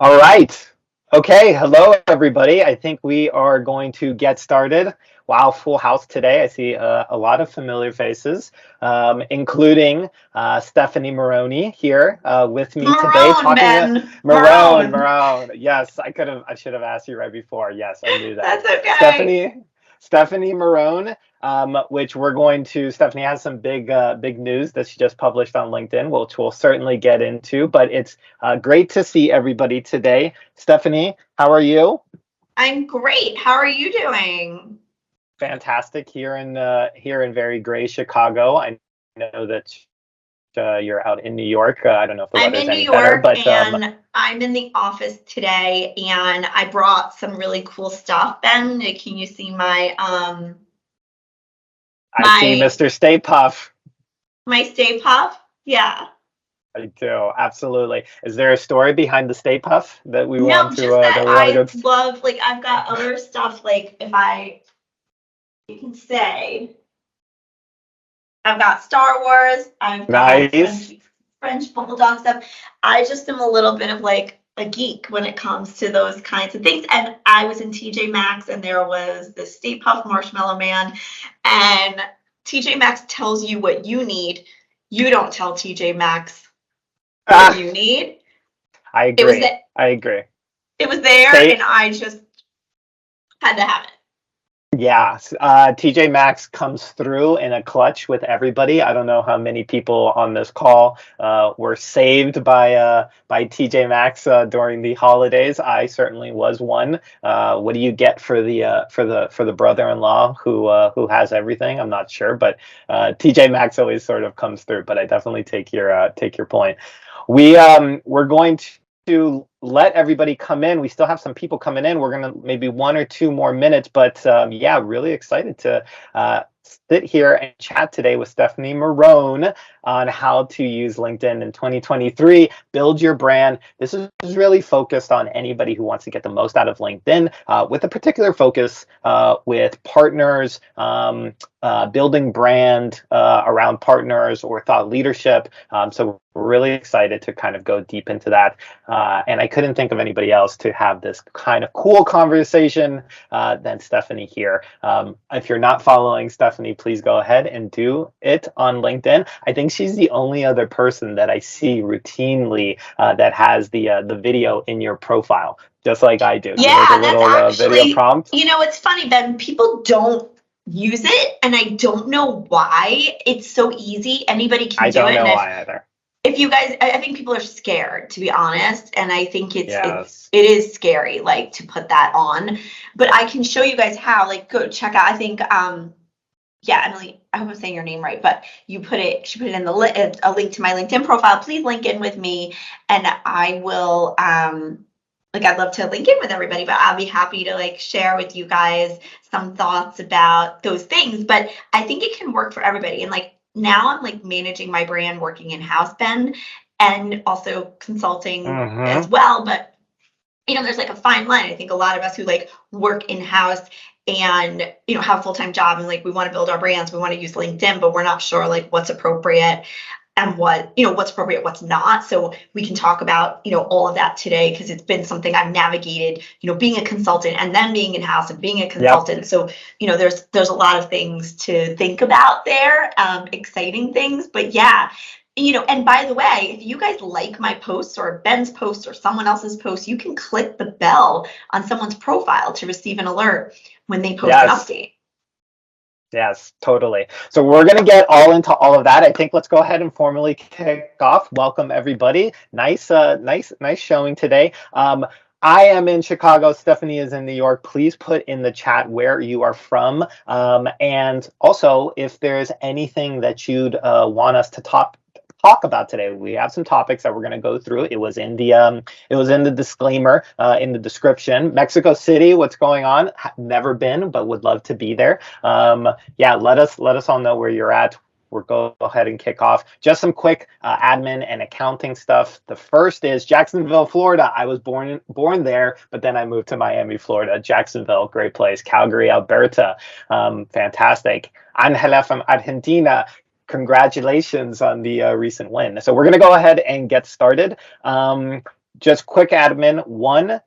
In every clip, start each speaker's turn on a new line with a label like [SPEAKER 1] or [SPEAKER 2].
[SPEAKER 1] All right. Okay. Hello, everybody. I think we are going to get started. Wow, full house today. I see a lot of familiar faces, including Stephanie Maroney here with me today,
[SPEAKER 2] Maroon,
[SPEAKER 1] talking
[SPEAKER 2] Ben.
[SPEAKER 1] Marone.
[SPEAKER 2] Maroon.
[SPEAKER 1] Marone. Yes, I should have asked you right before. Yes, I knew that.
[SPEAKER 2] That's okay.
[SPEAKER 1] Stephanie, Stephanie Marone, which we're going to. Stephanie has some big news that she just published on LinkedIn, which we'll certainly get into. But it's great to see everybody today. Stephanie, how are you?
[SPEAKER 2] I'm great. How are you doing?
[SPEAKER 1] Fantastic here in very gray Chicago. I know that you're out in New York. I don't know if the
[SPEAKER 2] I'm
[SPEAKER 1] weather's
[SPEAKER 2] in New
[SPEAKER 1] any better,
[SPEAKER 2] York
[SPEAKER 1] but
[SPEAKER 2] and I'm in the office today and I brought some really cool stuff. Ben, can you see
[SPEAKER 1] I see
[SPEAKER 2] my
[SPEAKER 1] Mr. Stay Puff.
[SPEAKER 2] my Stay Puft? Yeah.
[SPEAKER 1] I do absolutely. Is there a story behind the Stay Puff that we
[SPEAKER 2] No,
[SPEAKER 1] want to
[SPEAKER 2] just that
[SPEAKER 1] go?
[SPEAKER 2] I love like I've got other stuff like if I you can say I've got Star Wars, I've got
[SPEAKER 1] Nice.
[SPEAKER 2] French bulldog stuff. I just am a little bit of like a geek when it comes to those kinds of things. And I was in TJ Maxx and there was the Stay Puft Marshmallow Man. And TJ Maxx tells you what you need. You don't tell TJ Maxx what
[SPEAKER 1] Ah,
[SPEAKER 2] you need.
[SPEAKER 1] I
[SPEAKER 2] It was
[SPEAKER 1] agree.
[SPEAKER 2] that
[SPEAKER 1] I agree.
[SPEAKER 2] it was there
[SPEAKER 1] Stay
[SPEAKER 2] and I just had to have it.
[SPEAKER 1] Yeah, TJ Maxx comes through in a clutch with everybody. I don't know how many people on this call were saved by TJ Maxx during the holidays. I certainly was one. What do you get for the brother-in-law who has everything? I'm not sure, but TJ Maxx always sort of comes through. But I definitely take your point. We're going to let everybody come in. We still have some people coming in. We're gonna maybe 1 or 2 more minutes, but yeah, really excited to sit here and chat today with Stephanie Marone on how to use LinkedIn in 2023, build your brand. This is really focused on anybody who wants to get the most out of LinkedIn, with a particular focus with partners, building brand around partners or thought leadership. So we're really excited to kind of go deep into that. And I couldn't think of anybody else to have this kind of cool conversation than Stephanie here. If you're not following Stephanie, please go ahead and do it on LinkedIn. I think she's the only other person that I see routinely that has the video in your profile, just like I do. You know, the
[SPEAKER 2] Yeah, that's
[SPEAKER 1] little video
[SPEAKER 2] actually,
[SPEAKER 1] prompt.
[SPEAKER 2] it's funny, Ben. People don't use it, and I don't know why. It's so easy. Anybody can
[SPEAKER 1] I
[SPEAKER 2] do
[SPEAKER 1] don't
[SPEAKER 2] it. And
[SPEAKER 1] know why either.
[SPEAKER 2] if you guys, I think people are scared, to be honest. And I think
[SPEAKER 1] Yes.
[SPEAKER 2] it is scary, like to put that on. But I can show you guys how. Like, go check out. I think, yeah, Emily. I hope I'm saying your name right, but she put it in a link to my LinkedIn profile. Please link in with me, and I will. Like I'd love to link in with everybody, but I'll be happy to like share with you guys some thoughts about those things. But I think it can work for everybody. And like now I'm like managing my brand working in house, Ben, and also consulting as
[SPEAKER 1] Mm-hmm.
[SPEAKER 2] well. But there's like a fine line. I think a lot of us who like work in house and have a full-time job and like we want to build our brands, we want to use LinkedIn, but we're not sure like what's appropriate and what's appropriate, what's not. So we can talk about all of that today because it's been something I've navigated, being a consultant and then being in house and being a
[SPEAKER 1] Yep.
[SPEAKER 2] consultant. So there's a lot of things to think about there, exciting things. But yeah, and by the way, if you guys like my posts or Ben's posts or someone else's posts, you can click the bell on someone's profile to receive an alert when they post an
[SPEAKER 1] Yes.
[SPEAKER 2] update.
[SPEAKER 1] Yes, totally. So we're going to get all into all of that. I think let's go ahead and formally kick off. Welcome everybody. Nice showing today. I am in Chicago. Stephanie is in New York. Please put in the chat where you are from, and also if there's anything that you'd want us to talk about today. We have some topics that we're going to go through. It was in the disclaimer in the description. Mexico City, what's going on? Never been, but would love to be there. Yeah, let us all know where you're at. We'll go ahead and kick off. Just some quick admin and accounting stuff. The first is Jacksonville, Florida. I was born there, but then I moved to Miami, Florida. Jacksonville, great place. Calgary, Alberta, fantastic. Angela from Argentina. Congratulations on the recent win. So we're going to go ahead and get started. just quick admin. One,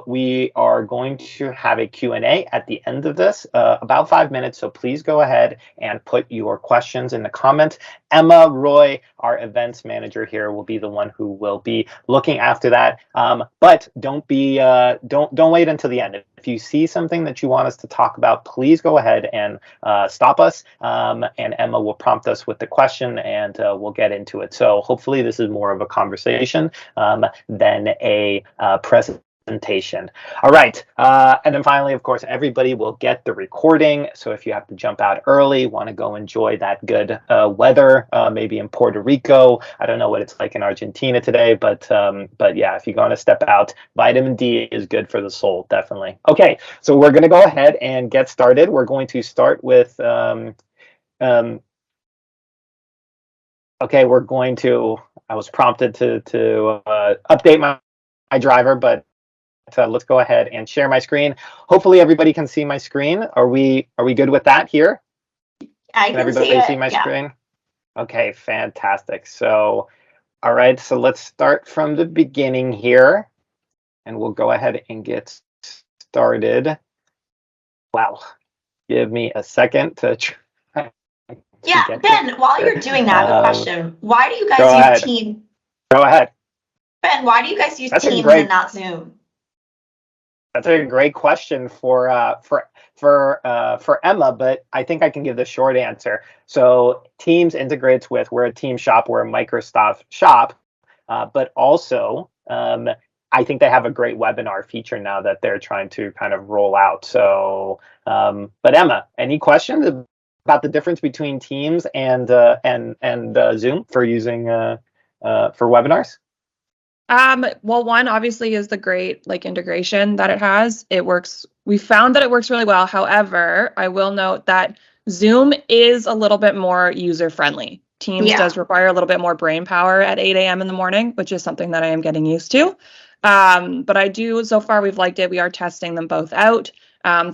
[SPEAKER 1] we are going to have a Q&A at the end of this, about 5 minutes. So please go ahead and put your questions in the comments. Emma Roy, our events manager here, will be the one who will be looking after that. But don't wait until the end. If you see something that you want us to talk about, please go ahead and stop us. And Emma will prompt us with the question, and we'll get into it. So hopefully this is more of a conversation than a presentation. All right. And then finally, of course, everybody will get the recording. So if you have to jump out early, want to go enjoy that good weather, maybe in Puerto Rico. I don't know what it's like in Argentina today, but yeah, if you're going to step out, vitamin D is good for the soul, definitely. Okay, so we're going to go ahead and get started. We're going to start with okay, we're going to, I was prompted to update my driver, but let's go ahead and share my screen. Hopefully everybody can see my screen. Are we good with that here?
[SPEAKER 2] I can
[SPEAKER 1] everybody see my screen? Okay, fantastic. So, all right, so let's start from the beginning here, and we'll go ahead and get started. Wow, give me a second to try.
[SPEAKER 2] Yeah, Ben, while you're doing that, I have a question. Why do you guys use Teams?
[SPEAKER 1] Go ahead.
[SPEAKER 2] Ben, why do you guys use Teams and not Zoom?
[SPEAKER 1] That's a great question for Emma, but I think I can give the short answer. So Teams integrates with, we're a team shop, we're a Microsoft shop, but also I think they have a great webinar feature now that they're trying to kind of roll out. So, but Emma, any questions about the difference between Teams and Zoom for using for webinars?
[SPEAKER 3] Well, one obviously is the great integration that it has. It works. We found that it works really well. However, I will note that Zoom is a little bit more user friendly. Teams does require a little bit more brain power at 8 a.m. in the morning, which is something that I am getting used to. But I do, so far we've liked it. We are testing them both out.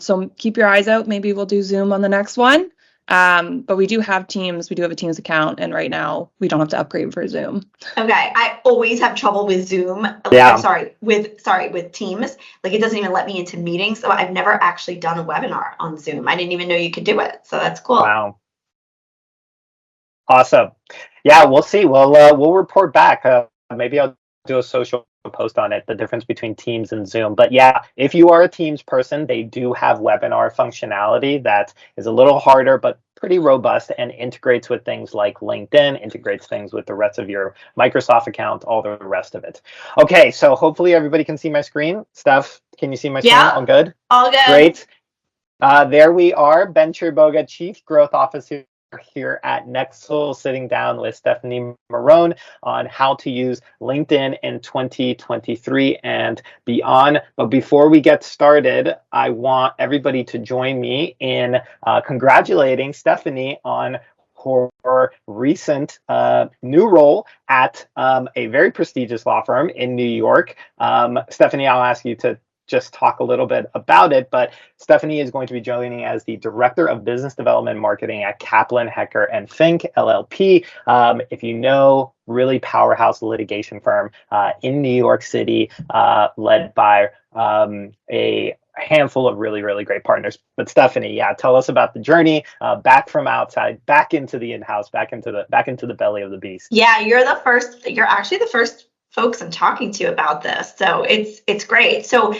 [SPEAKER 3] So keep your eyes out. Maybe we'll do Zoom on the next one. But we do have Teams. We do have a Teams account, and right now we don't have to upgrade for Zoom.
[SPEAKER 2] Okay, I always have trouble with Zoom.
[SPEAKER 1] Yeah.
[SPEAKER 2] I'm sorry, with Teams. Like, it doesn't even let me into meetings. So I've never actually done a webinar on Zoom. I didn't even know you could do it. So that's cool.
[SPEAKER 1] Wow. Awesome. Yeah, we'll see. We'll report back. Maybe I'll do a social post on it, the difference between Teams and Zoom. But yeah, if you are a Teams person, they do have webinar functionality that is a little harder, but pretty robust and integrates with things like LinkedIn, integrates things with the rest of your Microsoft account, all the rest of it. Okay, so hopefully everybody can see my screen. Steph, can you see my screen? All good?
[SPEAKER 2] All good.
[SPEAKER 1] Great. There we are, Ben Chirboga, Chief Growth Officer here at Nexl, sitting down with Stephanie Marone on how to use LinkedIn in 2023 and beyond. But before we get started, I want everybody to join me in congratulating Stephanie on her recent new role at a very prestigious law firm in New York. Stephanie, I'll ask you to just talk a little bit about it, but Stephanie is going to be joining as the Director of Business Development and Marketing at Kaplan, Hecker & Fink, LLP. If you know, really powerhouse litigation firm in New York City, led by a handful of really, really great partners. But Stephanie, yeah, tell us about the journey back from outside, back into the in-house, back into the belly of the beast.
[SPEAKER 2] Yeah, you're actually the first folks I'm talking to about this. So it's great. So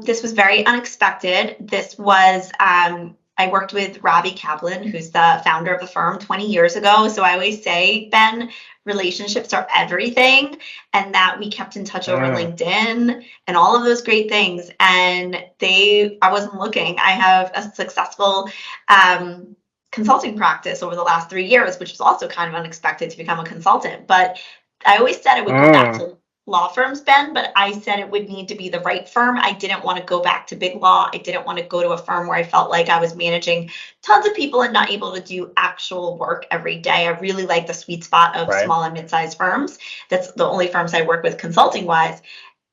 [SPEAKER 2] this was very unexpected. This was, I worked with Robbie Kaplan, who's the founder of the firm 20 years ago. So I always say, Ben, relationships are everything, and that we kept in touch over LinkedIn and all of those great things. And I wasn't looking. I have a successful consulting practice over the last 3 years, which was also kind of unexpected to become a consultant. But I always said I would go back to law firms, Ben, but I said it would need to be the right firm. I didn't want to go back to big law. I didn't want to go to a firm where I felt like I was managing tons of people and not able to do actual work every day. I really like the sweet spot of small and mid-sized firms. That's the only firms I work with consulting wise.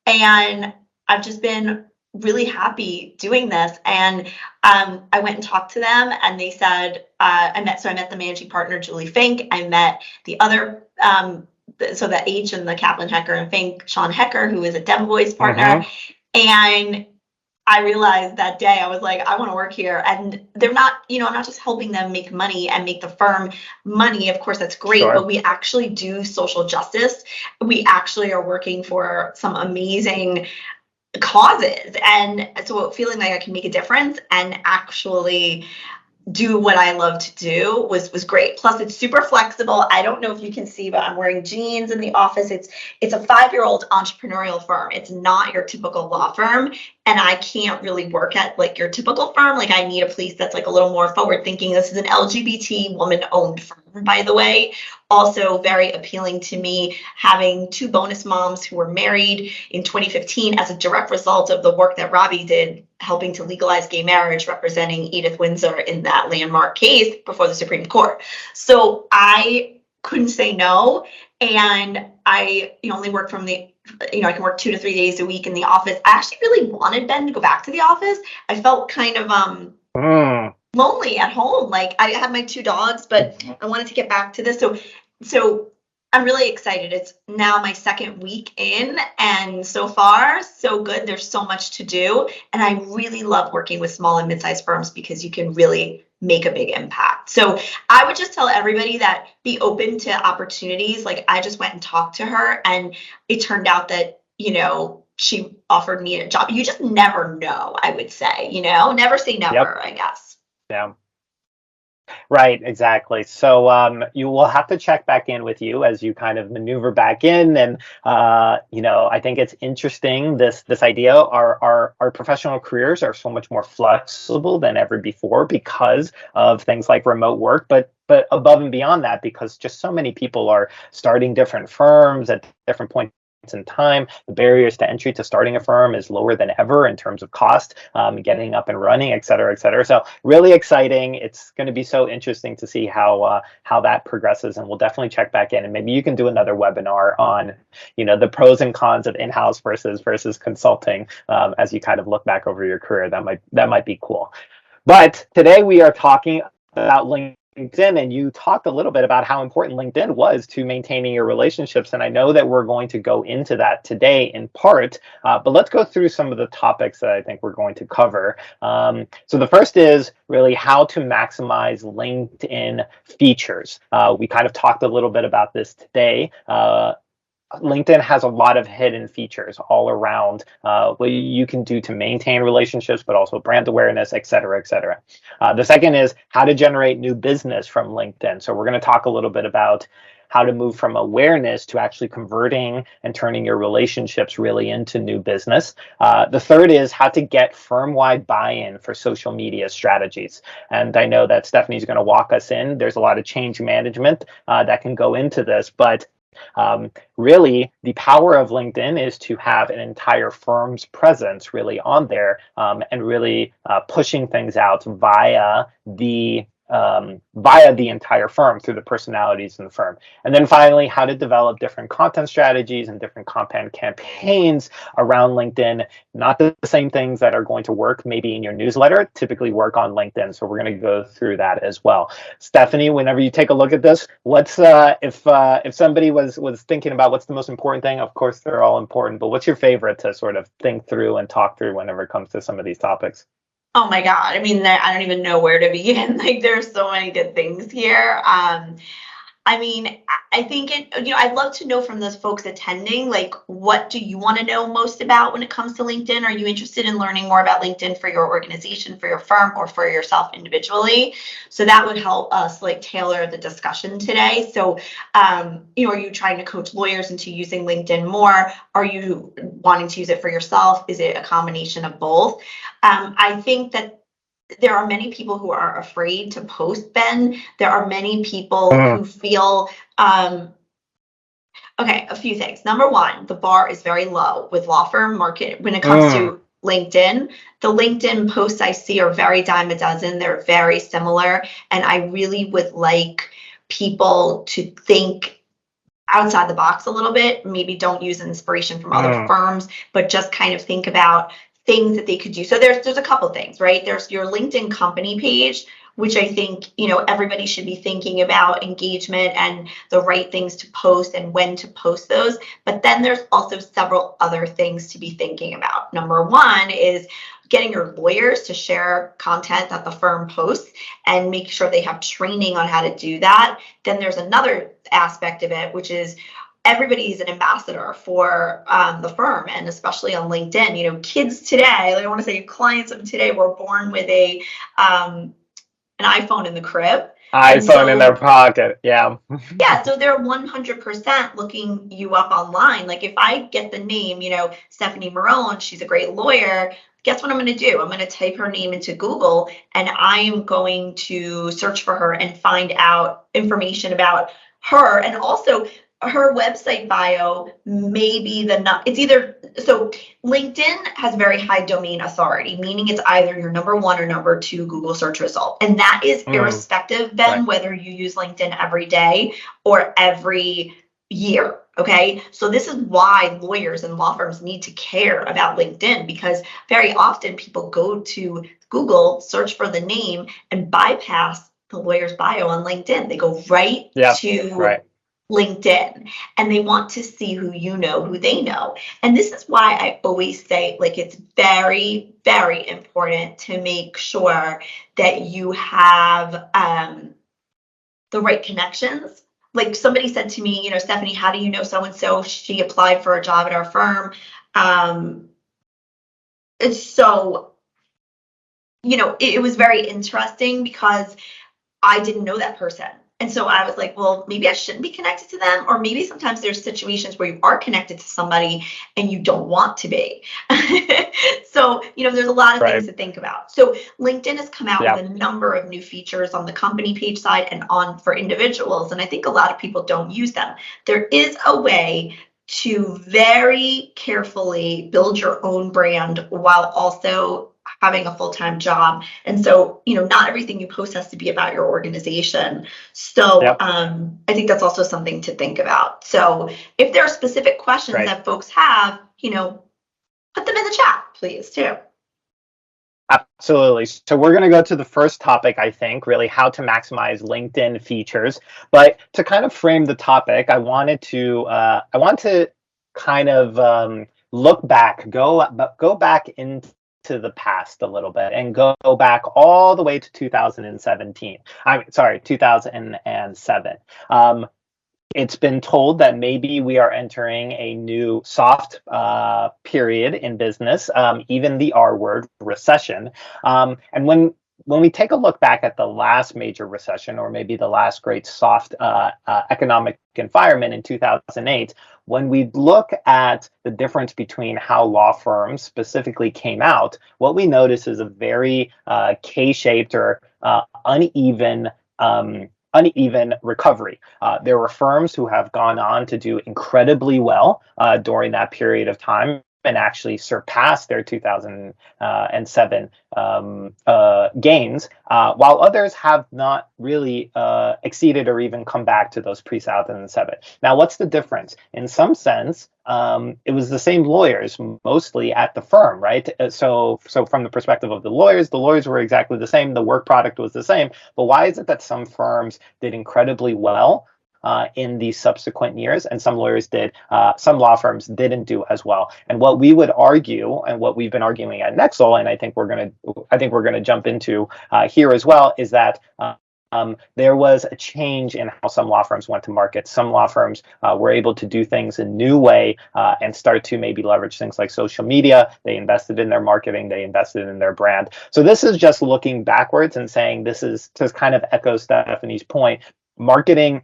[SPEAKER 2] And I've just been really happy doing this. And I went and talked to them, and they said, I met the managing partner, Julie Fink. I met the other so the H and the Kaplan Hecker and Fink, Sean Hecker, who is a Devoice partner. And I realized that day, I was like, I want to work here. And they're not, I'm not just helping them make money and make the firm money. Of course, that's great,
[SPEAKER 1] Sure.
[SPEAKER 2] but we actually do social justice. We actually are working for some amazing causes. And so feeling like I can make a difference and actually do what I love to do was great. Plus, it's super flexible. I don't know if you can see, but I'm wearing jeans in the office. It's a 5-year-old entrepreneurial firm. It's not your typical law firm. And I can't really work at like your typical firm. Like I need a place that's like a little more forward thinking. This is an LGBT woman owned firm, by the way. Also very appealing to me, having 2 bonus moms who were married in 2015 as a direct result of the work that Robbie did, helping to legalize gay marriage, representing Edith Windsor in that landmark case before the Supreme Court. So I couldn't say no. And I only work from I can work 2 to 3 days a week in the office. I actually really wanted Ben to go back to the office. I felt kind of lonely at home. Like I had my 2 dogs, but I wanted to get back to this. So I'm really excited. It's now my 2nd week in, and so far, so good. There's so much to do. And I really love working with small and mid-sized firms because you can really make a big impact. So I would just tell everybody that be open to opportunities. Like I just went and talked to her, and it turned out that, she offered me a job. You just never know, I would say, never say never,
[SPEAKER 1] Yep.
[SPEAKER 2] I guess.
[SPEAKER 1] Yeah. Right, exactly. So you will have to check back in with you as you kind of maneuver back in. And I think it's interesting, this idea. Our professional careers are so much more flexible than ever before because of things like remote work, but above and beyond that, because just so many people are starting different firms at different points in time. The barriers to entry to starting a firm is lower than ever in terms of cost, getting up and running, et cetera, et cetera. So really exciting. It's going to be so interesting to see how that progresses, and we'll definitely check back in, and maybe you can do another webinar on, the pros and cons of in-house versus consulting as you kind of look back over your career. That might be cool. But today we are talking about LinkedIn, and you talked a little bit about how important LinkedIn was to maintaining your relationships. And I know that we're going to go into that today in part, but let's go through some of the topics that I think we're going to cover. So the first is really how to maximize LinkedIn features. We kind of talked a little bit about this today. LinkedIn has a lot of hidden features all around what you can do to maintain relationships, but also brand awareness, et cetera, et cetera. The second is how to generate new business from LinkedIn. So we're going to talk a little bit about how to move from awareness to actually converting and turning your relationships really into new business. The third is how to get firm-wide buy-in for social media strategies. And I know that Stephanie's going to walk us in. There's a lot of change management that can go into this, but really, the power of LinkedIn is to have an entire firm's presence really on there, and really pushing things out via the entire firm through the personalities in the firm. And then finally, how to develop different content strategies and different content campaigns around LinkedIn. Not the same things that are going to work maybe in your newsletter typically work on LinkedIn. So we're going to go through that as well. Stephanie, whenever you take a look at this, what's if somebody was thinking about what's the most important thing, of course they're all important, but what's your favorite to sort of think through and talk through whenever it comes to some of these topics?
[SPEAKER 2] Oh my God. I mean, I don't even know where to begin. Like, there's so many good things here. I think I'd love to know from those folks attending, like, what do you want to know most about when it comes to LinkedIn? Are you interested in learning more about LinkedIn for your organization, for your firm, or for yourself individually? So that would help us like tailor the discussion today. So, are you trying to coach lawyers into using LinkedIn more? Are you wanting to use it for yourself? Is it a combination of both? I think that there are many people who are afraid to post, Ben. There are many people who feel, a few things. Number one, the bar is very low with law firm market when it comes to LinkedIn. The LinkedIn posts I see are very dime a dozen. They're very similar. And I really would like people to think outside the box a little bit. Maybe don't use inspiration from other firms, but just kind of think about things that they could do. So there's a couple things, right? There's your LinkedIn company page, which I think, everybody should be thinking about engagement and the right things to post and when to post those. But then there's also several other things to be thinking about. Number one is getting your lawyers to share content that the firm posts and make sure they have training on how to do that. Then there's another aspect of it, which is everybody is an ambassador for the firm, and especially on LinkedIn. Kids today, I want to say clients of today, were born with an iPhone in the crib.
[SPEAKER 1] iPhone in their pocket, yeah.
[SPEAKER 2] Yeah, so they're 100% looking you up online. Like if I get the name, Stephanie Marone, she's a great lawyer. Guess what I'm going to do? I'm going to type her name into Google, and I'm going to search for her and find out information about her, and also her website bio may be it's either, so LinkedIn has very high domain authority, meaning it's either your number 1 or number 2 Google search result. And that is irrespective, Ben,
[SPEAKER 1] right,
[SPEAKER 2] whether you use LinkedIn every day or every year. Okay. So this is why lawyers and law firms need to care about LinkedIn, because very often people go to Google, search for the name, and bypass the lawyer's bio on LinkedIn. They go right to LinkedIn, and they want to see who who they know. And this is why I always say, like, it's very, very important to make sure that you have the right connections. Like somebody said to me, Stephanie, how do you know so-and-so? She applied for a job at our firm. It's so, it was very interesting because I didn't know that person. And so I was like, well, maybe I shouldn't be connected to them. Or maybe sometimes there's situations where you are connected to somebody and you don't want to be. So, there's a lot of things to think about. So LinkedIn has come out with a number of new features on the company page side and for individuals. And I think a lot of people don't use them. There is a way to very carefully build your own brand while also having a full-time job. And so, not everything you post has to be about your organization. So I think that's also something to think about. So if there are specific questions that folks have, put them in the chat, please, too.
[SPEAKER 1] Absolutely. So we're going to go to the first topic, I think, really how to maximize LinkedIn features. But to kind of frame the topic, I want to kind of look back, go back into the past a little bit and go back all the way to 2017. 2007. It's been told that maybe we are entering a new soft period in business, even the R word, recession. And when we take a look back at the last major recession, or maybe the last great soft economic environment in 2008, when we look at the difference between how law firms specifically came out, what we notice is a very K-shaped or uneven recovery. There were firms who have gone on to do incredibly well during that period of time and actually surpassed their 2007 gains, while others have not really exceeded or even come back to those pre-2007. Now, what's the difference? In some sense, it was the same lawyers mostly at the firm, right? So from the perspective of the lawyers were exactly the same. The work product was the same. But why is it that some firms did incredibly well in the subsequent years, and some some law firms didn't do as well? And what we would argue, and what we've been arguing at Nexl, and I think we're gonna jump into here as well, is that there was a change in how some law firms went to market. Some law firms were able to do things in a new way and start to maybe leverage things like social media. They invested in their marketing. They invested in their brand. So this is just looking backwards and saying this is to kind of echo Stephanie's point. Marketing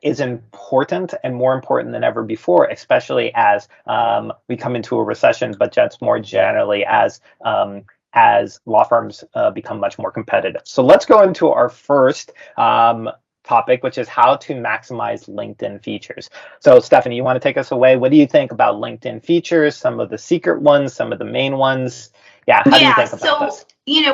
[SPEAKER 1] is important and more important than ever before, especially as we come into a recession, but just more generally as law firms become much more competitive. So let's go into our first topic, which is how to maximize LinkedIn features. So Stephanie, you want to take us away? What do you think about LinkedIn features? Some of the secret ones, some of the main ones, Yeah, how do you
[SPEAKER 2] Yeah,
[SPEAKER 1] think about
[SPEAKER 2] so,
[SPEAKER 1] this?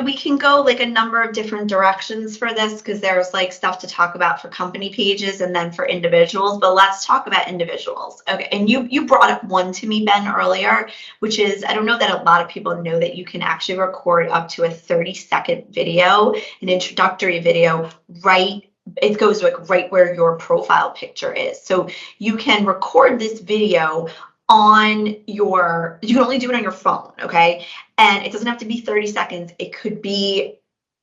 [SPEAKER 2] we can go like a number of different directions for this because there's like stuff to talk about for company pages and then for individuals, but let's talk about individuals. Okay, and you brought up one to me, Ben, earlier, which is, I don't know that a lot of people know that you can actually record up to a 30-second video, an introductory video, it goes like right where your profile picture is. So you can record this video you can only do it on your phone, okay? And it doesn't have to be 30 seconds. It could be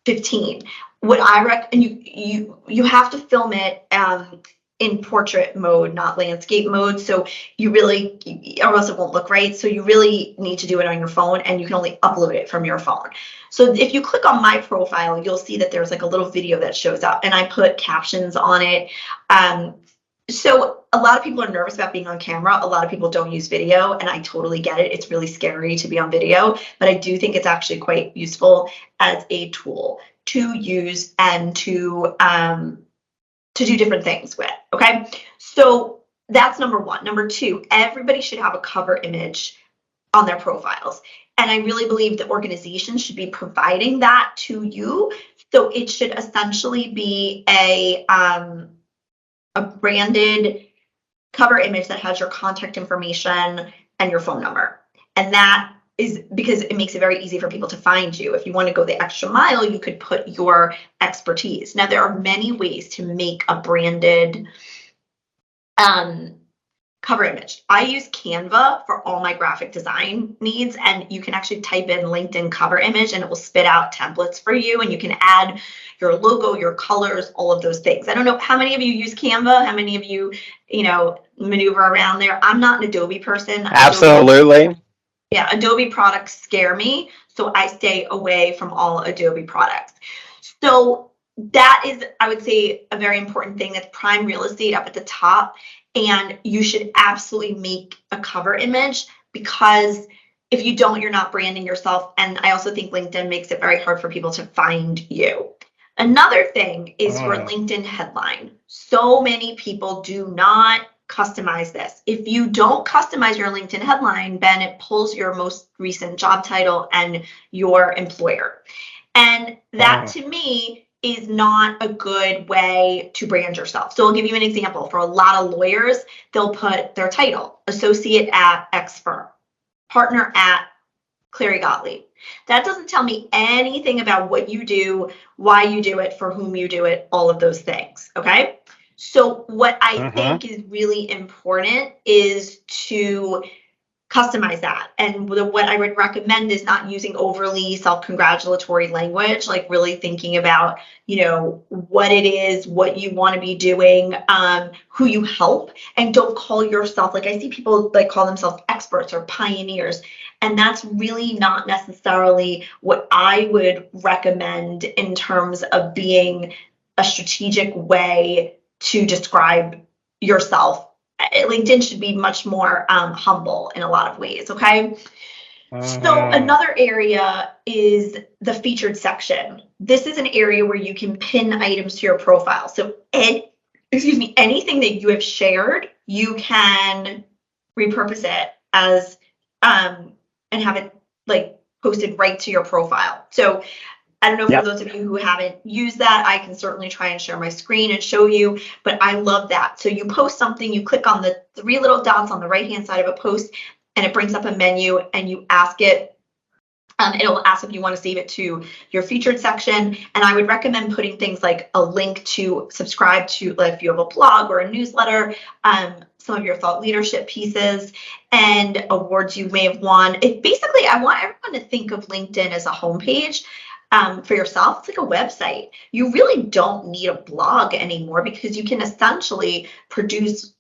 [SPEAKER 2] 15. What I and you have to film it in portrait mode, not landscape mode. So you really, or else it won't look right. So you really need to do it on your phone, and you can only upload it from your phone. So if you click on my profile, you'll see that there's like a little video that shows up, and I put captions on it. So a lot of people are nervous about being on camera. A lot of people don't use video, and I totally get it. It's really scary to be on video, but I do think it's actually quite useful as a tool to use and to do different things with, okay? So that's number one. Number two, everybody should have a cover image on their profiles. And I really believe that organizations should be providing that to you. So it should essentially be a branded cover image that has your contact information and your phone number. And that is because it makes it very easy for people to find you. If you want to go the extra mile, you could put your expertise. Now, there are many ways to make a branded cover image. I use Canva for all my graphic design needs, and you can actually type in LinkedIn cover image and it will spit out templates for you, and you can add your logo, your colors, all of those things. I don't know how many of you use Canva, how many of you, maneuver around there. I'm not an Adobe person.
[SPEAKER 1] Absolutely.
[SPEAKER 2] Adobe products scare me, so I stay away from all Adobe products. So that is, I would say, a very important thing. That's prime real estate up at the top. And you should absolutely make a cover image, because if you don't, you're not branding yourself. And I also think LinkedIn makes it very hard for people to find you. Another thing is your LinkedIn headline. So many people do not customize this. If you don't customize your LinkedIn headline, then it pulls your most recent job title and your employer. And that to me is not a good way to brand yourself. So I'll give you an example. For a lot of lawyers, they'll put their title, associate at X firm, partner at Clary Gottlieb. That doesn't tell me anything about what you do, why you do it, for whom you do it, all of those things, okay? So what I think is really important is to customize that. And what I would recommend is not using overly self-congratulatory language, like really thinking about, what it is, what you want to be doing, who you help, and don't call yourself, like I see people like call themselves experts or pioneers. And that's really not necessarily what I would recommend in terms of being a strategic way to describe yourself. LinkedIn should be much more humble in a lot of ways, okay? So another area is the featured section. This is an area where you can pin items to your profile. So, anything that you have shared, you can repurpose it as and have it like posted right to your profile. So I don't know, for those of you who haven't used that, I can certainly try and share my screen and show you, but I love that. So you post something, you click on the 3 little dots on the right-hand side of a post, and it brings up a menu, and you ask it, it'll ask if you want to save it to your featured section. And I would recommend putting things like a link to subscribe to, like if you have a blog or a newsletter, some of your thought leadership pieces and awards you may have won. Basically, I want everyone to think of LinkedIn as a homepage. For yourself, it's like a website. You really don't need a blog anymore, because you can essentially produce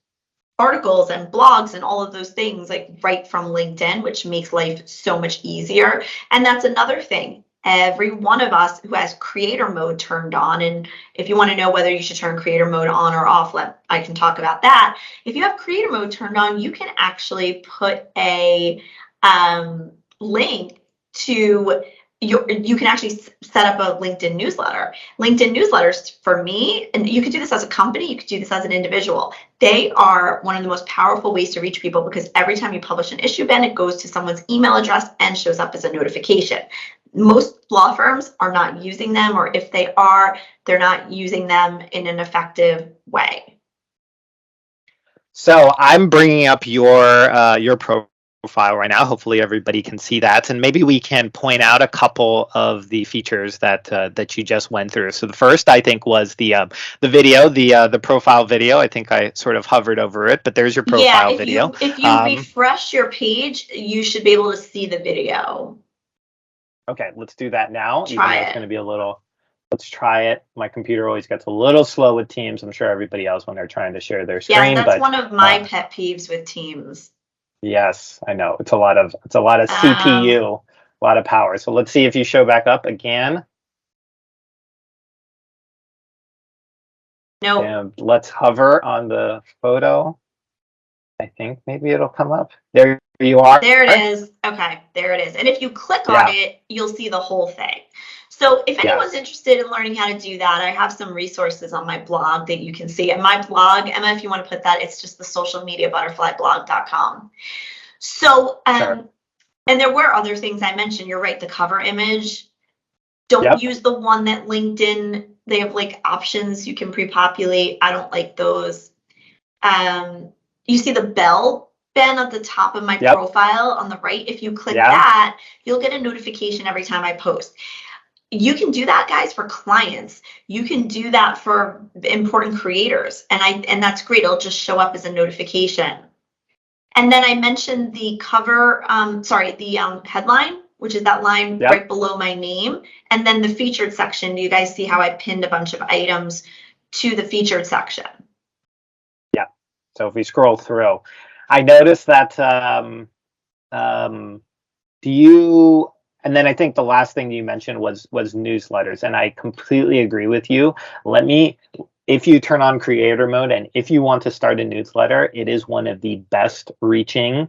[SPEAKER 2] articles and blogs and all of those things like right from LinkedIn, which makes life so much easier. And that's another thing. Every one of us who has creator mode turned on, and if you want to know whether you should turn creator mode on or off, I can talk about that. If you have creator mode turned on, you can actually put a link to you can actually set up a LinkedIn newsletter. LinkedIn newsletters, for me, and you could do this as a company, you could do this as an individual. They are one of the most powerful ways to reach people, because every time you publish an issue, Ben, it goes to someone's email address and shows up as a notification. Most law firms are not using them, or if they are, they're not using them in an effective way.
[SPEAKER 1] So I'm bringing up your profile right now. Hopefully everybody can see that, and maybe we can point out a couple of the features that you just went through. So the first, I think, was the video, the profile video. I think I sort of hovered over it, but there's your profile video.
[SPEAKER 2] If you refresh your page, you should be able to see the video.
[SPEAKER 1] Okay, let's do that now.
[SPEAKER 2] Try
[SPEAKER 1] It's going to be a little. Let's try it. My computer always gets a little slow with Teams. I'm sure everybody else when they're trying to share their screen.
[SPEAKER 2] Yeah, that's one of my pet peeves with Teams.
[SPEAKER 1] Yes, I know. It's a lot of CPU, a lot of power. So let's see if you show back up again.
[SPEAKER 2] No.
[SPEAKER 1] And let's hover on the photo. I think maybe it'll come up. There you are.
[SPEAKER 2] There it is. Okay, there it is. And if you click on it, you'll see the whole thing. So if anyone's interested in learning how to do that, I have some resources on my blog that you can see. And my blog, Emma, if you want to put that, it's just the socialmediabutterflyblog.com. So,
[SPEAKER 1] Sure.
[SPEAKER 2] And there were other things I mentioned. You're right, the cover image. Don't use the one that LinkedIn, they have like options you can pre-populate. I don't like those. You see the bell, Ben, at the top of my profile on the right. If you click that, you'll get a notification every time I post. You can do that, guys, for clients. You can do that for important creators. And that's great. It'll just show up as a notification. And then I mentioned the cover, the headline, which is that line right below my name. And then the featured section. Do you guys see how I pinned a bunch of items to the featured section?
[SPEAKER 1] Yeah. So if we scroll through, I noticed that and then I think the last thing you mentioned was newsletters, and I completely agree with you. If you turn on creator mode and if you want to start a newsletter, it is one of the best reaching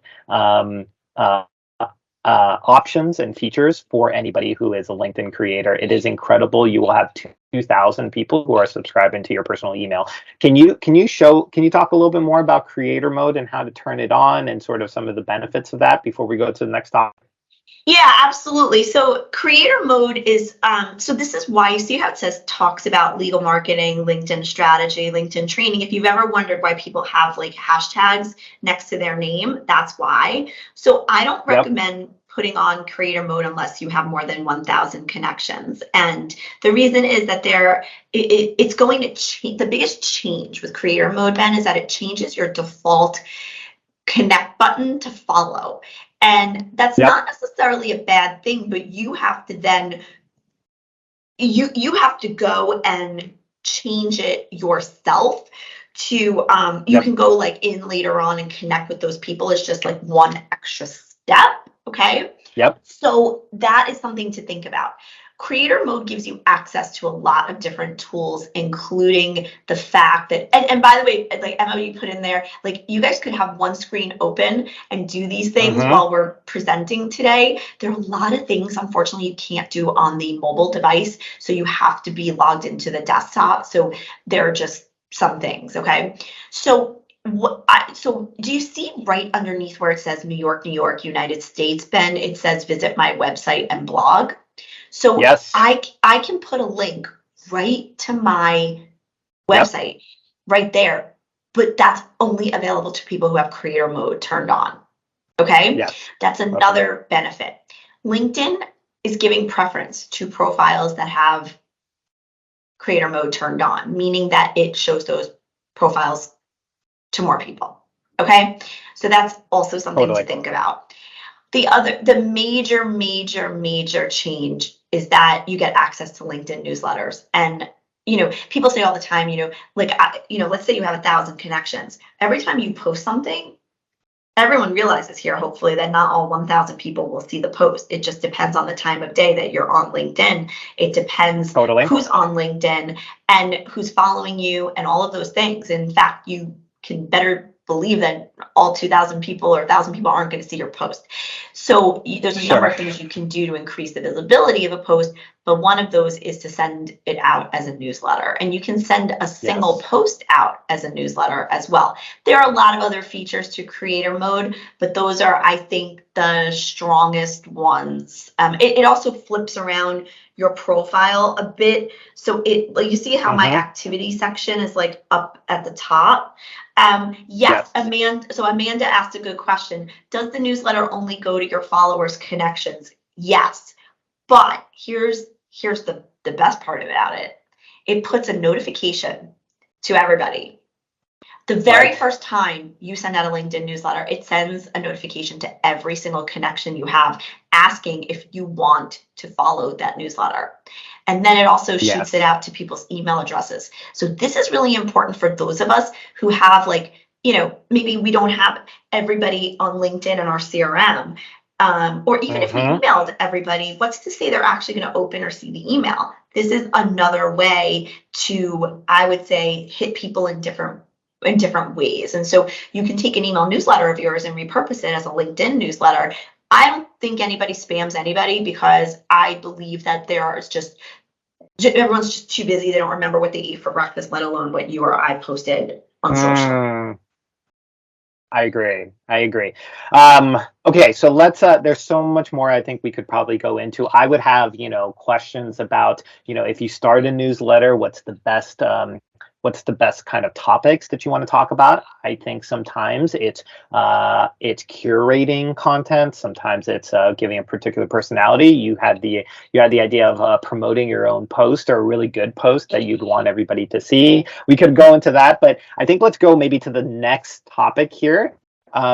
[SPEAKER 1] options and features for anybody who is a LinkedIn creator. It is incredible. You will have 2,000 people who are subscribing to your personal email. Can you talk a little bit more about creator mode and how to turn it on and sort of some of the benefits of that before we go to the next topic?
[SPEAKER 2] Yeah, absolutely. So creator mode is, so this is why you see how it says talks about legal marketing, LinkedIn strategy, LinkedIn training. If you've ever wondered why people have like hashtags next to their name, that's why. So I don't recommend putting on creator mode unless you have more than 1,000 connections. And the reason is that it's going to change. The biggest change with creator mode, Ben, is that it changes your default connect button to follow. And that's not necessarily a bad thing, but you have to then, you have to go and change it yourself to, you can go like in later on and connect with those people. It's just like one extra step, okay? So that is something to think about. Creator mode gives you access to a lot of different tools, including the fact that, and by the way, like Emma, you put in there, like you guys could have one screen open and do these things while we're presenting today. There are a lot of things, unfortunately, you can't do on the mobile device. So you have to be logged into the desktop. So there are just some things, okay? So so do you see right underneath where it says New York, United States, Ben? It says visit my website and blog. So I can put a link right to my website right there, but that's only available to people who have creator mode turned on. Okay, that's another benefit. LinkedIn is giving preference to profiles that have creator mode turned on, meaning that it shows those profiles to more people. Okay, so that's also something to think about. The major change is that you get access to LinkedIn newsletters. And, people say all the time, let's say you have 1,000 connections. Every time you post something, everyone realizes here, hopefully, that not all 1,000 people will see the post. It just depends on the time of day that you're on LinkedIn. It depends who's on LinkedIn and who's following you and all of those things. In fact, you can better believe that all 2,000 people or 1,000 people aren't going to see your post. So there's a number of things you can do to increase the visibility of a post, but one of those is to send it out as a newsletter. And you can send a single post out as a newsletter as well. There are a lot of other features to creator mode, but those are, I think, the strongest ones. It also flips around your profile a bit. So like you see how my activity section is like up at the top. Yes, Amanda asked a good question. Does the newsletter only go to your followers' connections? Yes, but here's the best part about it. It puts a notification to everybody. The very first time you send out a LinkedIn newsletter, it sends a notification to every single connection you have asking if you want to follow that newsletter. And then it also shoots it out to people's email addresses. So this is really important for those of us who have, like, you know, maybe we don't have everybody on LinkedIn in our CRM. Or even if we emailed everybody, what's to say they're actually going to open or see the email? This is another way to, I would say, hit people in different ways. And so you can take an email newsletter of yours and repurpose it as a LinkedIn newsletter. I don't think anybody spams anybody, because I believe that everyone's just too busy. They don't remember what they ate for breakfast, let alone what you or I posted on social.
[SPEAKER 1] I agree. Okay, so let's, there's so much more I think we could probably go into. I would have, questions about, if you start a newsletter, what's the best kind of topics that you want to talk about? I think sometimes it's curating content. Sometimes it's giving a particular personality. You had the idea of promoting your own post, or a really good post that you'd want everybody to see. We could go into that, but I think let's go maybe to the next topic here.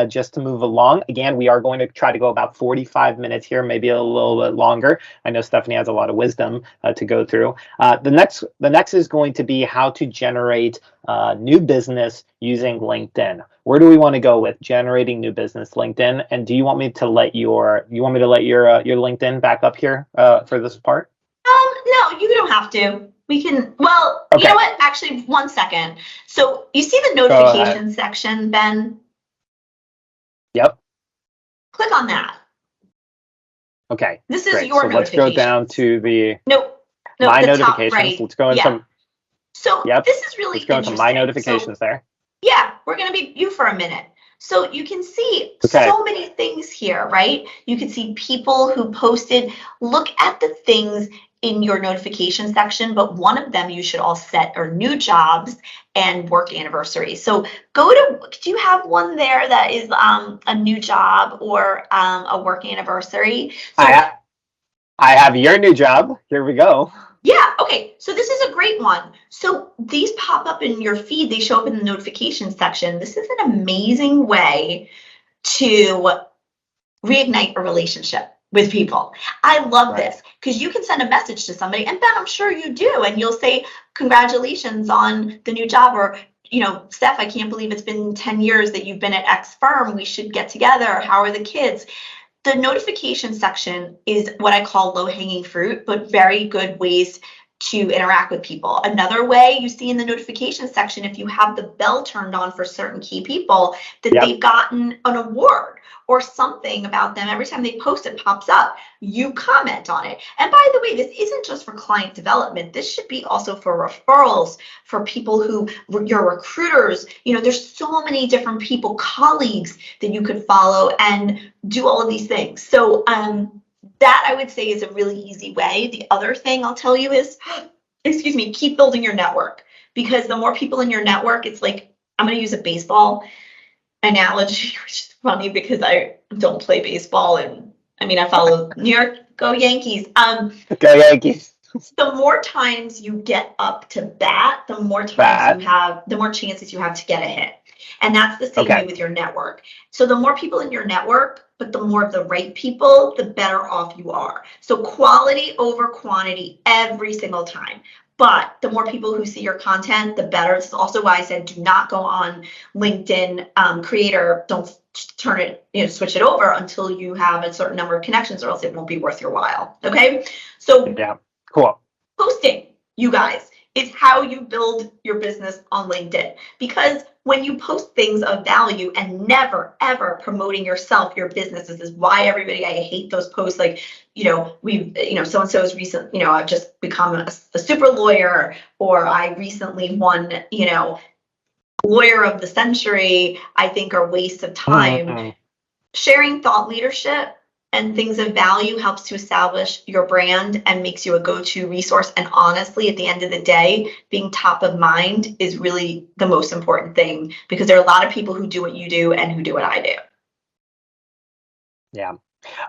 [SPEAKER 1] Just to move along. Again, we are going to try to go about 45 minutes here, maybe a little bit longer. I know Stephanie has a lot of wisdom to go through. The next is going to be how to generate new business using LinkedIn. Where do we want to go with generating new business LinkedIn? And do you want me to let your LinkedIn back up here for this part?
[SPEAKER 2] No, you don't have to. We can, well, you know what? Actually, 1 second. So you see the notification section, Ben?
[SPEAKER 1] Yep.
[SPEAKER 2] Click on that.
[SPEAKER 1] Okay.
[SPEAKER 2] This is your notifications.
[SPEAKER 1] Let's go down to the my notifications.
[SPEAKER 2] Right.
[SPEAKER 1] Let's go into
[SPEAKER 2] this is really
[SPEAKER 1] let's go into my notifications there.
[SPEAKER 2] Yeah, we're going to be you for a minute. So you can see so many things here, right? You can see people who posted. Look at the things in your notification section, but one of them you should all set are new jobs and work anniversaries. So do you have one there that is a new job or a work anniversary? So,
[SPEAKER 1] I have your new job. Here we go.
[SPEAKER 2] Yeah, okay, so this is a great one. So these pop up in your feed, they show up in the notification section. This is an amazing way to reignite a relationship with people. I love this, because you can send a message to somebody, and Ben, I'm sure you do, and you'll say, congratulations on the new job, or, Steph, I can't believe it's been 10 years that you've been at X firm. We should get together. How are the kids? The notification section is what I call low-hanging fruit, but very good ways to interact with people. Another way you see in the notification section, if you have the bell turned on for certain key people, that they've gotten an award or something about them. Every time they post, it pops up. You comment on it. And by the way, this isn't just for client development. This should be also for referrals, for people who, your recruiters. There's so many different people, colleagues that you could follow and do all of these things. So that I would say is a really easy way. The other thing I'll tell you is, keep building your network, because the more people in your network, it's like, I'm going to use a baseball analogy, which is funny because I don't play baseball, and I follow New York, go Yankees.
[SPEAKER 1] Go Yankees.
[SPEAKER 2] The more times you get up to bat, the more times you have, the more chances you have to get a hit. And that's the same way with your network. So the more people in your network, but the more of the right people, the better off you are. So quality over quantity every single time. But the more people who see your content, the better. This is also why I said do not go on LinkedIn Creator. Don't turn it, switch it over until you have a certain number of connections, or else it won't be worth your while. Okay. So
[SPEAKER 1] yeah, cool.
[SPEAKER 2] Posting, you guys. is how you build your business on LinkedIn. Because when you post things of value and never, ever promoting yourself, your business, this is why everybody, I hate those posts like, so-and-so's recent, I've just become a super lawyer, or I recently won, lawyer of the century, I think are wastes of time. Sharing thought leadership and things of value helps to establish your brand and makes you a go-to resource. And honestly, at the end of the day, being top of mind is really the most important thing, because there are a lot of people who do what you do and who do what I do.
[SPEAKER 1] Yeah.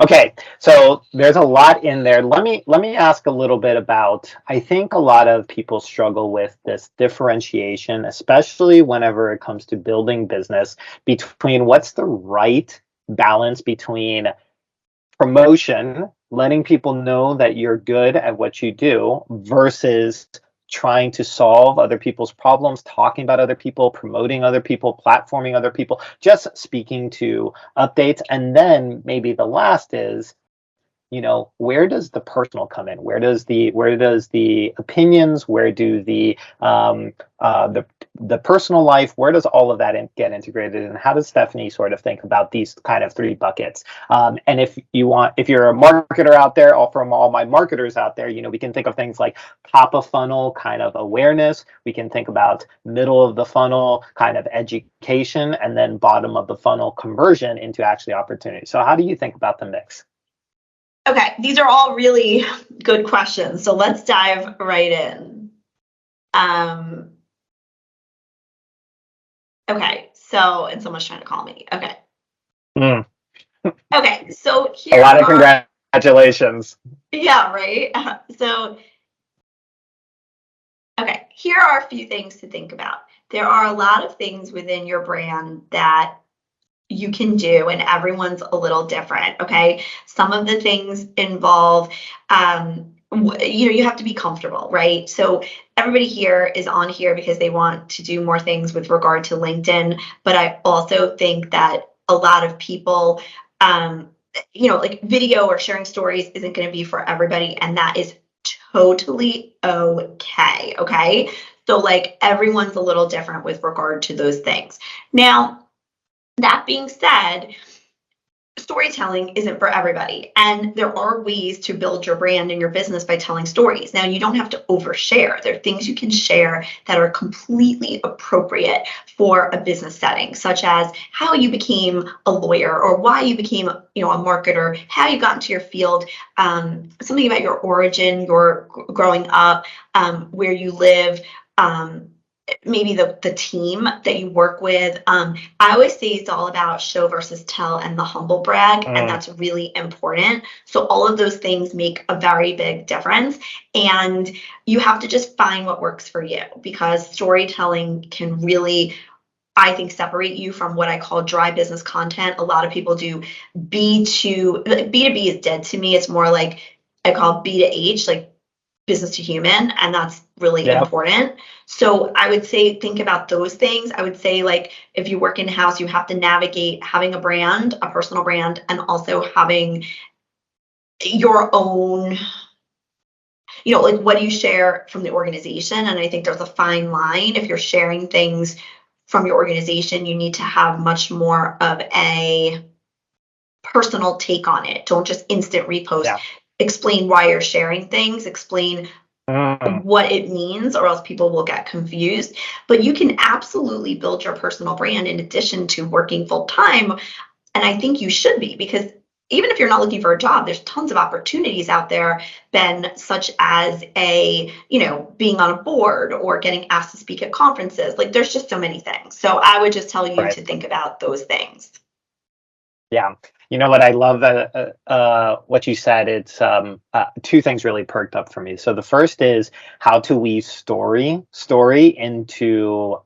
[SPEAKER 1] Okay, so there's a lot in there. Let me ask a little bit about, I think a lot of people struggle with this differentiation, especially whenever it comes to building business, between what's the right balance between promotion, letting people know that you're good at what you do, versus trying to solve other people's problems, talking about other people, promoting other people, platforming other people, just speaking to updates. And then maybe the last is, where does the personal come in? Where does the opinions, where do the personal life, where does all of that get integrated? And how does Stephanie sort of think about these kind of three buckets? And if you're a marketer out there, or from all my marketers out there, we can think of things like top of funnel kind of awareness. We can think about middle of the funnel kind of education, and then bottom of the funnel conversion into actually opportunity. So how do you think about the mix?
[SPEAKER 2] Okay, these are all really good questions. So let's dive right in. Okay, so, and someone's trying to call me. Okay. Okay, so here
[SPEAKER 1] a lot of congratulations.
[SPEAKER 2] Yeah, right. So, okay, here are a few things to think about. There are a lot of things within your brand that you can do, and everyone's a little different. Okay, some of the things involve you have to be comfortable, right? So everybody here is on here because they want to do more things with regard to LinkedIn, but I also think that a lot of people like video or sharing stories isn't going to be for everybody, and that is totally okay. Okay, so like everyone's a little different with regard to those things. Now, that being said, storytelling isn't for everybody, and there are ways to build your brand and your business by telling stories. Now, you don't have to overshare. There are things you can share that are completely appropriate for a business setting, such as how you became a lawyer, or why you became a marketer, how you got into your field, something about your origin, your growing up, where you live, maybe the team that you work with. I always say it's all about show versus tell and the humble brag, and that's really important. So all of those things make a very big difference, and you have to just find what works for you, because storytelling can really, I think, separate you from what I call dry business content. A lot of people do B2, B2B is dead to me. It's more like I call B2H, like business to human, and that's really important. So I would say think about those things. I would say, like, if you work in-house, you have to navigate having a brand, a personal brand, and also having your own, like, what do you share from the organization? And I think there's a fine line. If you're sharing things from your organization, you need to have much more of a personal take on it. Don't just instant repost. Explain why you're sharing things, explain what it means, or else people will get confused. But you can absolutely build your personal brand in addition to working full time. And I think you should be, because even if you're not looking for a job, there's tons of opportunities out there, Ben, such as being on a board or getting asked to speak at conferences. Like, there's just so many things. So I would just tell you to think about those things.
[SPEAKER 1] Yeah. You know what? I love that what you said. It's two things really perked up for me. So the first is how to weave story into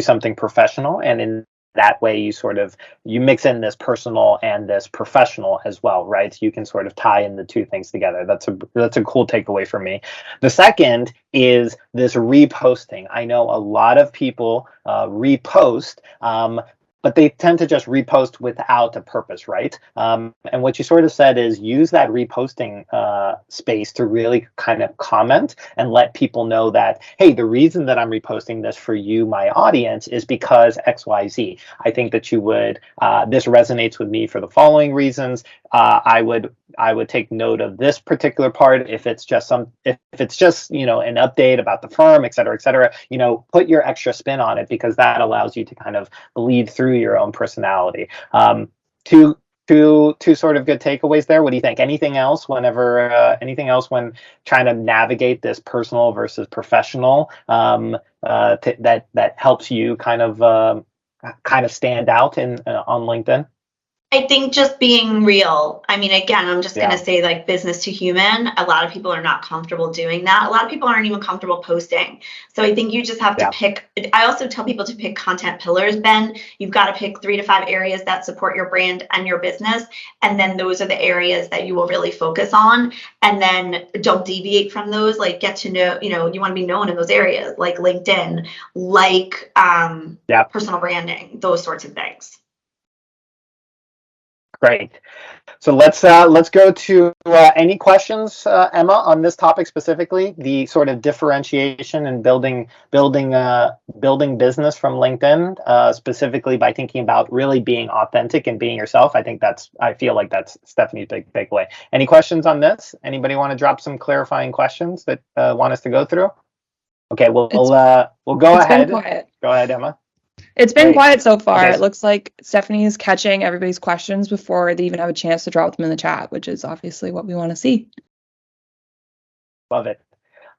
[SPEAKER 1] something professional, and in that way you mix in this personal and this professional as well, right? So you can sort of tie in the two things together. That's a cool takeaway for me. The second is this reposting. I know a lot of people repost. but they tend to just repost without a purpose, right? And what you sort of said is use that reposting space to really kind of comment and let people know that, hey, the reason that I'm reposting this for you, my audience, is because XYZ. I think that you would, this resonates with me for the following reasons. I would take note of this particular part if it's just if it's just, you know, an update about the firm, et cetera, you know, put your extra spin on it, because that allows you to kind of bleed through your own personality. Two sort of good takeaways there. What do you think? Anything else anything else when trying to navigate this personal versus professional that helps you kind of stand out on LinkedIn?
[SPEAKER 2] I think just being real. I mean, again, I'm just going
[SPEAKER 1] Yeah.
[SPEAKER 2] to say, like, business to human. A lot of people are not comfortable doing that. A lot of people aren't even comfortable posting. So I think you just have to
[SPEAKER 1] Yeah.
[SPEAKER 2] pick. I also tell people to pick content pillars, Ben. You've got to pick 3 to 5 areas that support your brand and your business. And then those are the areas that you will really focus on. And then don't deviate from those. Like, get to know, you want to be known in those areas, like LinkedIn, like personal branding, those sorts of things.
[SPEAKER 1] Great. So let's go to any questions, Emma, on this topic specifically, the sort of differentiation and building business from LinkedIn, specifically by thinking about really being authentic and being yourself. I feel like that's Stephanie's big takeaway. Any questions on this? Anybody want to drop some clarifying questions that want us to go through? Okay, we'll go ahead. Go ahead, Emma.
[SPEAKER 3] It's been
[SPEAKER 1] Great.
[SPEAKER 3] quiet so far.
[SPEAKER 1] Okay.
[SPEAKER 3] It looks like Stephanie is catching everybody's questions before they even have a chance to drop them in the chat, which is obviously what we want to see.
[SPEAKER 1] Love it.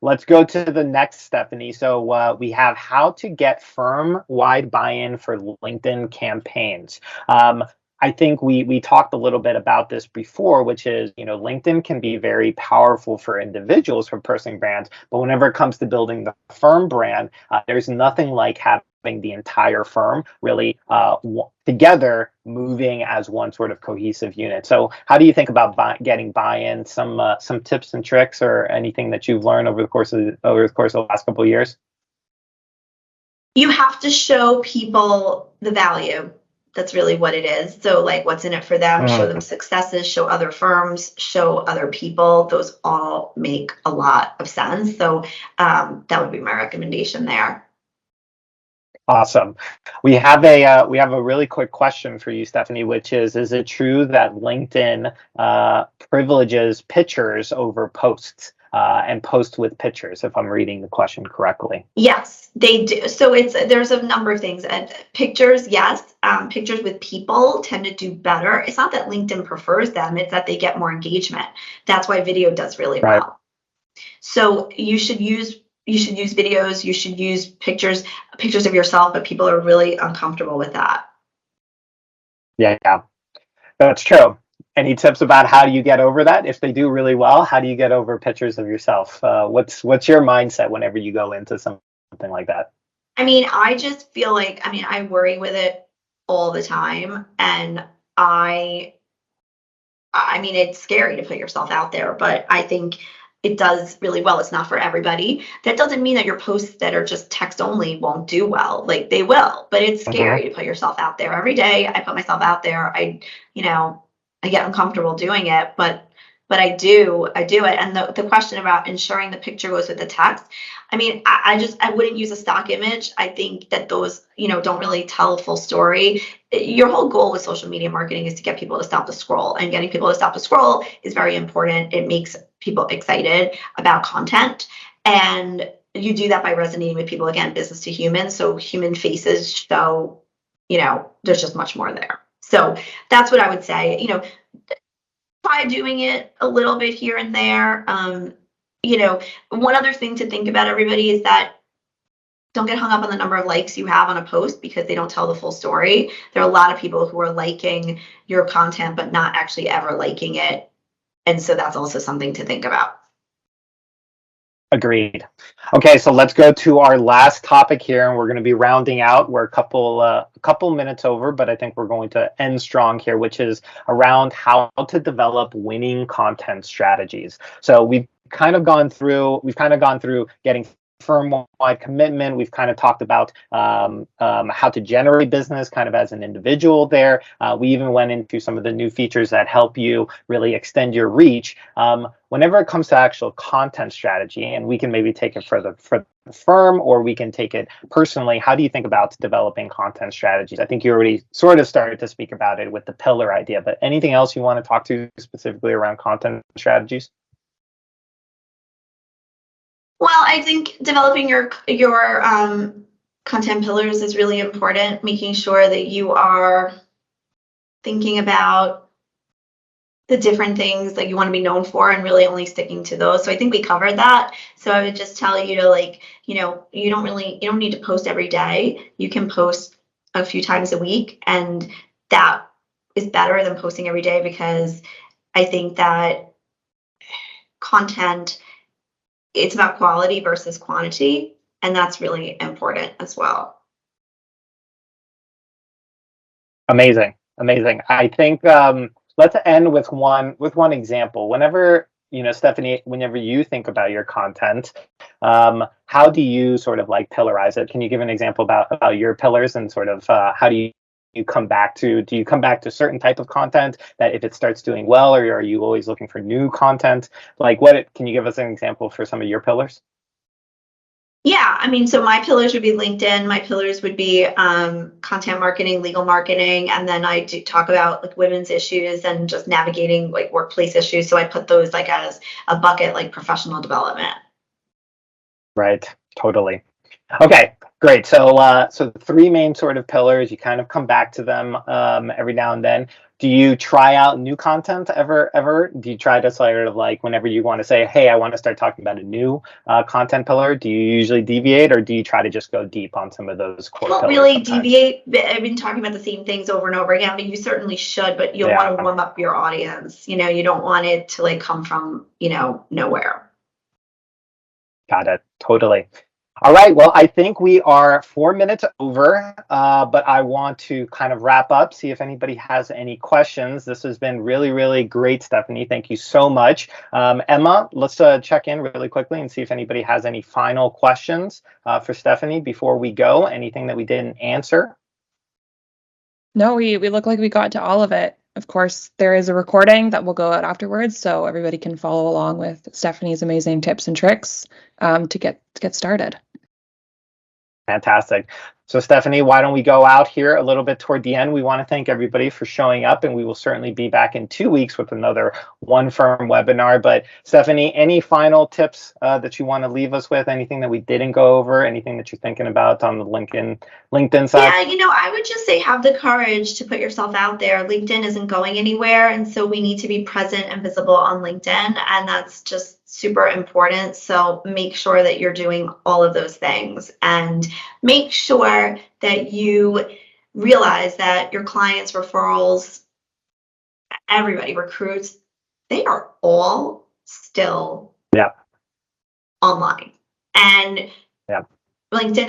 [SPEAKER 1] Let's go to the next, Stephanie. So we have how to get firm-wide buy-in for LinkedIn campaigns. I think we talked a little bit about this before, which is, LinkedIn can be very powerful for individuals, for personal brands, but whenever it comes to building the firm brand, there's nothing like having the entire firm really together, moving as one sort of cohesive unit. So how do you think about getting buy-in? Some tips and tricks or anything that you've learned over the course of the last couple of years?
[SPEAKER 2] You have to show people the value. That's really what it is. So, like, what's in it for them, show them successes, show other firms, show other people. Those all make a lot of sense. So that would be my recommendation there.
[SPEAKER 1] Awesome. We have a really quick question for you, Stephanie, which is it true that LinkedIn privileges pictures over posts and posts with pictures, if I'm reading the question correctly?
[SPEAKER 2] Yes, they do. So there's a number of things. Pictures, yes. Pictures with people tend to do better. It's not that LinkedIn prefers them, it's that they get more engagement. That's why video does really well. So you should use videos, you should use pictures of yourself, but people are really uncomfortable with that.
[SPEAKER 1] Yeah, that's true. Any tips about how do you get over that? If they do really well, how do you get over pictures of yourself? What's your mindset whenever you go into something like that?
[SPEAKER 2] I mean, I just feel like, I worry with it all the time, and I mean, it's scary to put yourself out there, but I think it does really well. It's not for everybody. That doesn't mean that your posts that are just text only won't do well. Like, they will, but it's scary to put yourself out there. Every day I put myself out there. I get uncomfortable doing it, but I do it. And the question about ensuring the picture goes with the text, I mean, I wouldn't use a stock image. I think that those, don't really tell a full story. Your whole goal with social media marketing is to get people to stop the scroll, and getting people to stop the scroll is very important. It makes people excited about content, and you do that by resonating with people. Again, business to human, so human faces show, there's just much more there. So that's what I would say. Try doing it a little bit here and there. One other thing to think about, everybody, is that don't get hung up on the number of likes you have on a post, because they don't tell the full story. There are a lot of people who are liking your content but not actually ever liking it. And so that's also something to think about.
[SPEAKER 1] Agreed. Okay, so let's go to our last topic here, and we're going to be rounding out. We're a couple minutes over, but I think we're going to end strong here, which is around how to develop winning content strategies. So we've kind of gone through getting firm-wide commitment. We've kind of talked about how to generate business kind of as an individual there. We even went into some of the new features that help you really extend your reach. Whenever it comes to actual content strategy, and we can maybe take it for the firm, or we can take it personally, how do you think about developing content strategies? I think you already sort of started to speak about it with the pillar idea, but anything else you want to talk to specifically around content strategies?
[SPEAKER 2] Well, I think developing your content pillars is really important, making sure that you are thinking about the different things that you want to be known for and really only sticking to those. So I think we covered that. So I would just tell you to you don't need to post every day. You can post a few times a week, and that is better than posting every day, because I think that content, it's about quality versus quantity, and that's really important as well.
[SPEAKER 1] Amazing. I think let's end with one example. Whenever, Stephanie, whenever you think about your content, how do you sort of pillarize it? Can you give an example about your pillars, and sort of how do you come back to? Do you come back to certain type of content that if it starts doing well, or are you always looking for new content? Can you give us an example for some of your pillars?
[SPEAKER 2] Yeah, I mean, so my pillars would be LinkedIn. My pillars would be content marketing, legal marketing, and then I do talk about women's issues and just navigating workplace issues. So I put those as a bucket, like professional development.
[SPEAKER 1] Right, totally. Okay, great. So so the three main sort of pillars, you kind of come back to them every now and then. Do you try out new content ever? Do you try to sort of whenever you want to say, hey, I want to start talking about a new content pillar, do you usually deviate, or do you try to just go deep on some of those core pillars?
[SPEAKER 2] Don't really deviate. I've been talking about the same things over and over again, but you certainly should, but you'll want to warm up your audience. You don't want it to come from, nowhere.
[SPEAKER 1] Got it. Totally. All right, well, I think we are 4 minutes over, but I want to kind of wrap up, see if anybody has any questions. This has been really, really great, Stephanie. Thank you so much. Emma, let's check in really quickly and see if anybody has any final questions for Stephanie before we go. Anything that we didn't answer?
[SPEAKER 3] No, we look like we got to all of it. Of course, there is a recording that will go out afterwards, so everybody can follow along with Stephanie's amazing tips and tricks to get started.
[SPEAKER 1] Fantastic. So Stephanie, why don't we go out here a little bit toward the end? We want to thank everybody for showing up, and we will certainly be back in 2 weeks with another One Firm webinar. But Stephanie, any final tips that you want to leave us with? Anything that we didn't go over? Anything that you're thinking about on the LinkedIn side?
[SPEAKER 2] Yeah, I would just say have the courage to put yourself out there. LinkedIn isn't going anywhere, and so we need to be present and visible on LinkedIn, and that's just super important. So make sure that you're doing all of those things, and make sure that you realize that your clients, referrals, everybody, recruits, they are all still online, and LinkedIn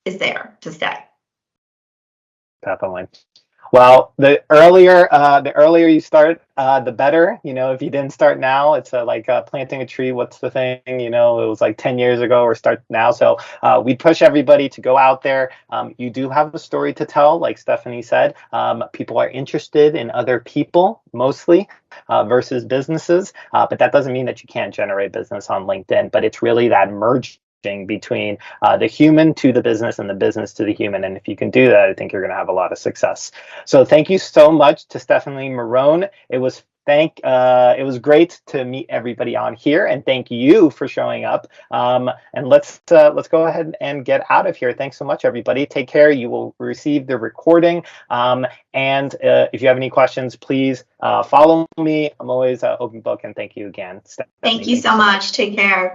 [SPEAKER 2] is there to stay.
[SPEAKER 1] Definitely. Well, the earlier you start, the better. If you didn't start now, it's like planting a tree. What's the thing? It was 10 years ago, or start now. So we push everybody to go out there. You do have a story to tell, like Stephanie said. People are interested in other people mostly versus businesses, but that doesn't mean that you can't generate business on LinkedIn. But it's really that merge between the human to the business and the business to the human. And if you can do that, I think you're going to have a lot of success. So thank you so much to Stephanie Marone. It was great to meet everybody on here, and thank you for showing up. And let's go ahead and get out of here. Thanks so much, everybody. Take care. You will receive the recording. And if you have any questions, please follow me. I'm always open book. And thank you again, Stephanie.
[SPEAKER 2] Thank you so much. Take care.